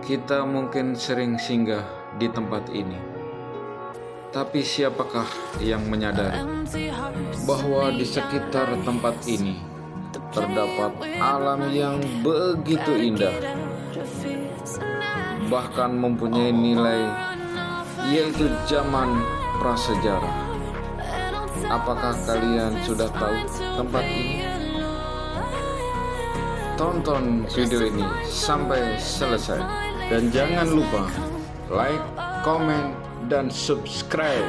Kita mungkin sering singgah di tempat ini, tapi siapakah yang menyadari bahwa di sekitar tempat ini terdapat alam yang begitu indah, bahkan mempunyai nilai, yaitu zaman prasejarah. Apakah kalian sudah tahu tempat ini? Tonton video ini sampai selesai dan jangan lupa like, komen, dan subscribe.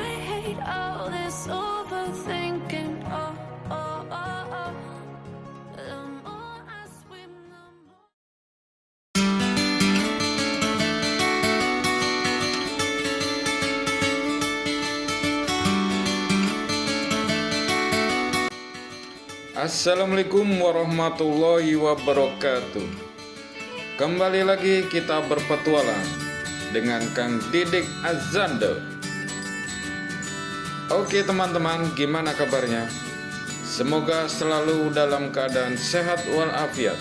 Assalamualaikum warahmatullahi wabarakatuh. Kembali lagi kita berpetualang dengan Kang Didik Azando. Oke teman-teman, gimana kabarnya? Semoga selalu dalam keadaan sehat walafiat,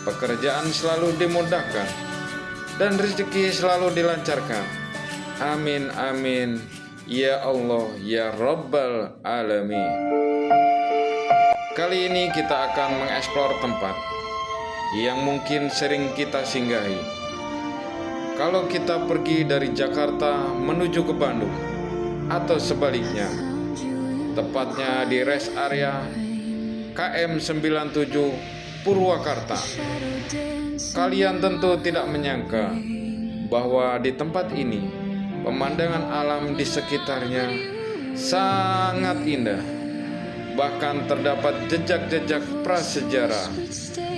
pekerjaan selalu dimudahkan, dan rezeki selalu dilancarkan. Amin amin ya Allah ya Rabbal Alamin. Kali ini kita akan mengeksplor tempat yang mungkin sering kita singgahi. Kalau kita pergi dari Jakarta menuju ke Bandung atau sebaliknya, tepatnya di rest area KM 97 Purwakarta, kalian tentu tidak menyangka bahwa di tempat ini pemandangan alam di sekitarnya sangat indah. Bahkan terdapat jejak-jejak prasejarah.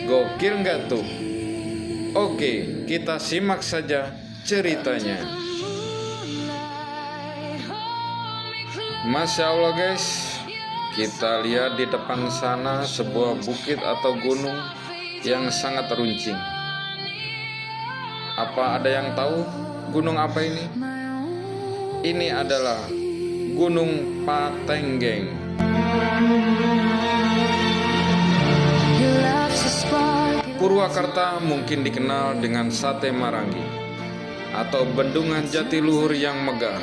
Gokil nggak tuh? Oke, kita simak saja ceritanya. Masya Allah guys, kita lihat di depan sana sebuah bukit atau gunung yang sangat runcing. Apa ada yang tahu gunung apa ini? Ini adalah Gunung Patenggeng. Purwakarta mungkin dikenal dengan sate Marangi atau bendungan Jatiluhur yang megah,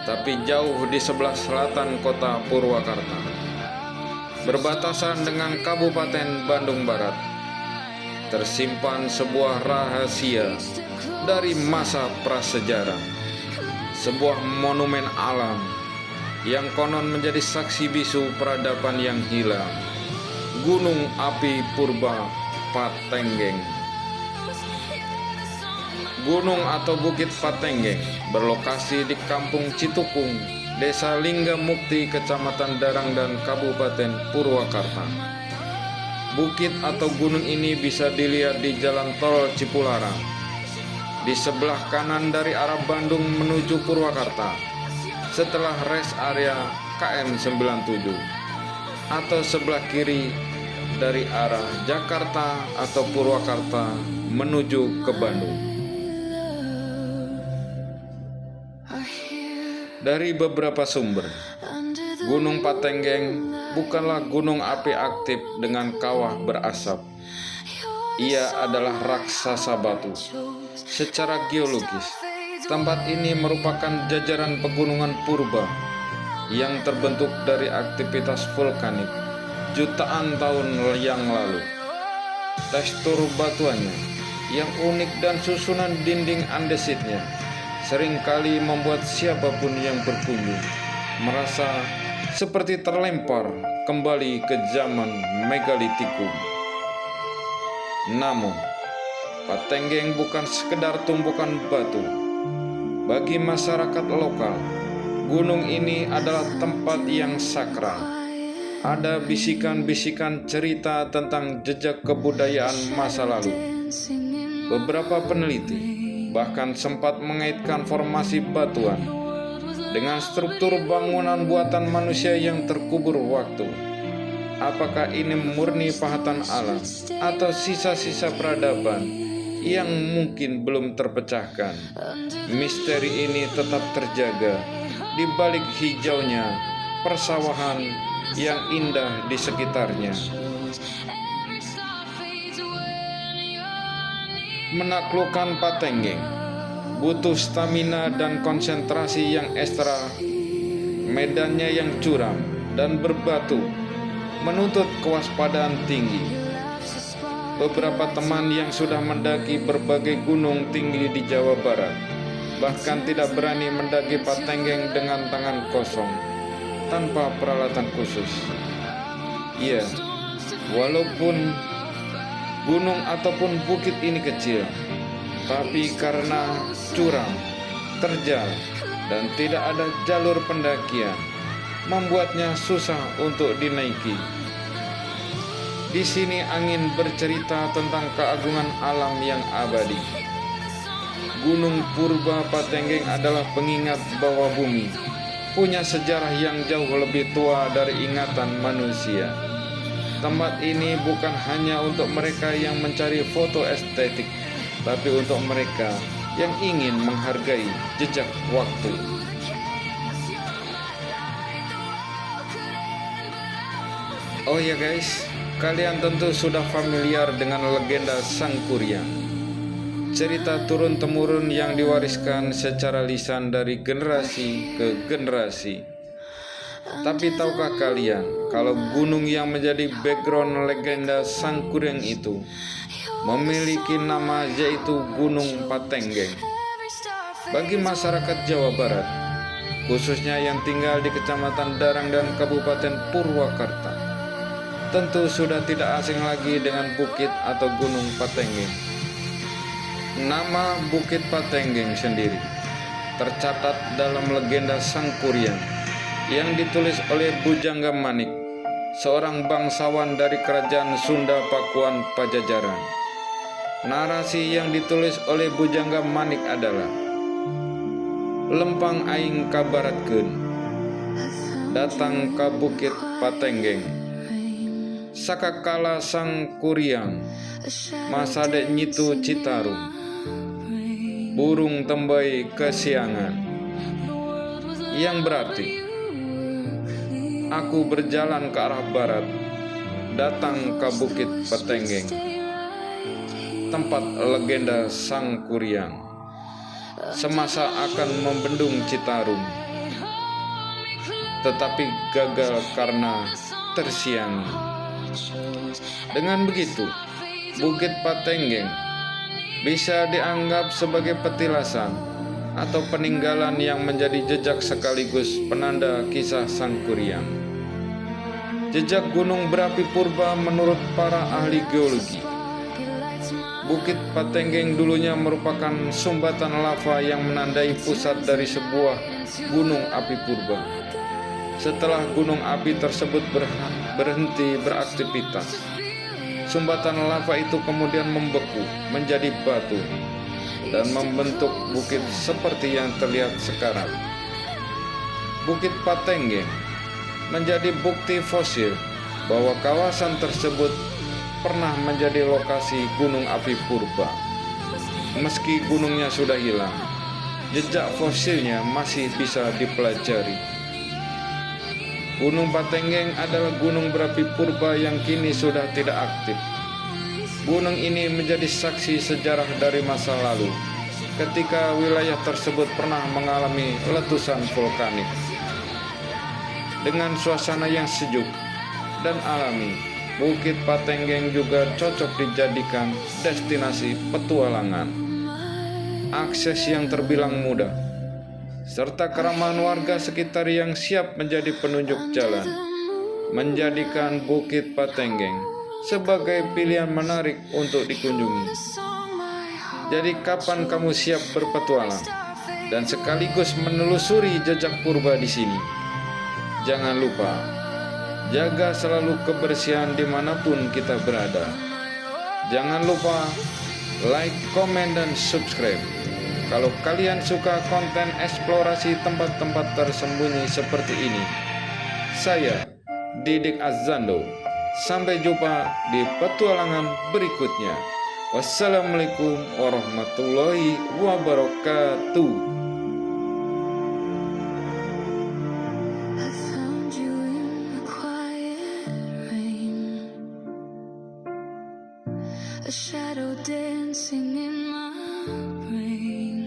tapi jauh di sebelah selatan kota Purwakarta, berbatasan dengan Kabupaten Bandung Barat, tersimpan sebuah rahasia dari masa prasejarah, sebuah monumen alam yang konon menjadi saksi bisu peradaban yang hilang, Gunung Api Purba Patenggeng. Gunung atau Bukit Patenggeng berlokasi di Kampung Citukung, Desa Linggamukti, Kecamatan Darangdan, Kabupaten Purwakarta. Bukit atau gunung ini bisa dilihat di Jalan Tol Cipularang, di sebelah kanan dari arah Bandung menuju Purwakarta, setelah rest area KM 97, atau sebelah kiri dari arah Jakarta atau Purwakarta menuju ke Bandung. Dari beberapa sumber, Gunung Patenggeng bukanlah gunung api aktif dengan kawah berasap. Ia adalah raksasa batu. Secara geologis, tempat ini merupakan jajaran pegunungan purba yang terbentuk dari aktivitas vulkanik jutaan tahun yang lalu. Tekstur batuannya yang unik dan susunan dinding andesitnya seringkali membuat siapapun yang berkunjung merasa seperti terlempar kembali ke zaman megalitikum. Namun, Patenggeng bukan sekedar tumpukan batu. Bagi masyarakat lokal, gunung ini adalah tempat yang sakral. Ada bisikan-bisikan cerita tentang jejak kebudayaan masa lalu. Beberapa peneliti bahkan sempat mengaitkan formasi batuan dengan struktur bangunan buatan manusia yang terkubur waktu. Apakah ini murni pahatan alam atau sisa-sisa peradaban yang mungkin belum terpecahkan? Misteri ini tetap terjaga di balik hijaunya persawahan yang indah di sekitarnya. Menaklukkan Patenggeng butuh stamina dan konsentrasi yang ekstra. Medannya yang curam dan berbatu menuntut kewaspadaan tinggi. Beberapa teman yang sudah mendaki berbagai gunung tinggi di Jawa Barat bahkan tidak berani mendaki Patenggeng dengan tangan kosong, tanpa peralatan khusus. Ya, walaupun gunung ataupun bukit ini kecil, tapi karena curam, terjal, dan tidak ada jalur pendakian, membuatnya susah untuk dinaiki. Di sini angin bercerita tentang keagungan alam yang abadi. Gunung Purba Patenggeng adalah pengingat bahwa bumi punya sejarah yang jauh lebih tua dari ingatan manusia. Tempat ini bukan hanya untuk mereka yang mencari foto estetik, tapi untuk mereka yang ingin menghargai jejak waktu. Oh ya guys, kalian tentu sudah familiar dengan legenda Sang Kuryang. Cerita turun-temurun yang diwariskan secara lisan dari generasi ke generasi. Tapi tahukah kalian kalau gunung yang menjadi background legenda Sang Kuryang itu memiliki nama, yaitu Gunung Patenggeng? Bagi masyarakat Jawa Barat, khususnya yang tinggal di Kecamatan Darang dan Kabupaten Purwakarta, tentu sudah tidak asing lagi dengan bukit atau Gunung Patenggeng. Nama Bukit Patenggeng sendiri tercatat dalam legenda Sang Kuryang yang ditulis oleh Bujangga Manik, seorang bangsawan dari kerajaan Sunda Pakuan Pajajaran. Narasi yang ditulis oleh Bujangga Manik adalah: lempang aing kabaratkeun, datang ka Bukit Patenggeng. Sakakala Sang Kuryang masade nyitu Citarum, burung tembai kesiangan, yang berarti aku berjalan ke arah barat, datang ke Bukit Patenggeng, tempat legenda Sang Kuryang semasa akan membendung Citarum, tetapi gagal karena tersiangi. Dengan begitu, Bukit Patenggeng bisa dianggap sebagai petilasan atau peninggalan yang menjadi jejak sekaligus penanda kisah Sang Kuryang. Jejak gunung berapi purba menurut para ahli geologi. Bukit Patenggeng dulunya merupakan sumbatan lava yang menandai pusat dari sebuah gunung api purba. Setelah gunung api tersebut berhenti beraktivitas, sumbatan lava itu kemudian membeku menjadi batu dan membentuk bukit seperti yang terlihat sekarang. Bukit Patenggeng menjadi bukti fosil bahwa kawasan tersebut pernah menjadi lokasi gunung api purba. Meski gunungnya sudah hilang, jejak fosilnya masih bisa dipelajari. Gunung Patenggeng adalah gunung berapi purba yang kini sudah tidak aktif. Gunung ini menjadi saksi sejarah dari masa lalu, ketika wilayah tersebut pernah mengalami letusan vulkanik. Dengan suasana yang sejuk dan alami, Bukit Patenggeng juga cocok dijadikan destinasi petualangan. Akses yang terbilang mudah, serta keramahan warga sekitar yang siap menjadi penunjuk jalan, menjadikan Bukit Patenggeng sebagai pilihan menarik untuk dikunjungi. Jadi kapan kamu siap berpetualang dan sekaligus menelusuri jejak purba di sini? Jangan lupa, jaga selalu kebersihan dimanapun kita berada. Jangan lupa like, komen, dan subscribe kalau kalian suka konten eksplorasi tempat-tempat tersembunyi seperti ini. Saya Didik Azando. Sampai jumpa di petualangan berikutnya. Wassalamualaikum warahmatullahi wabarakatuh. a shadow dancing in my brain.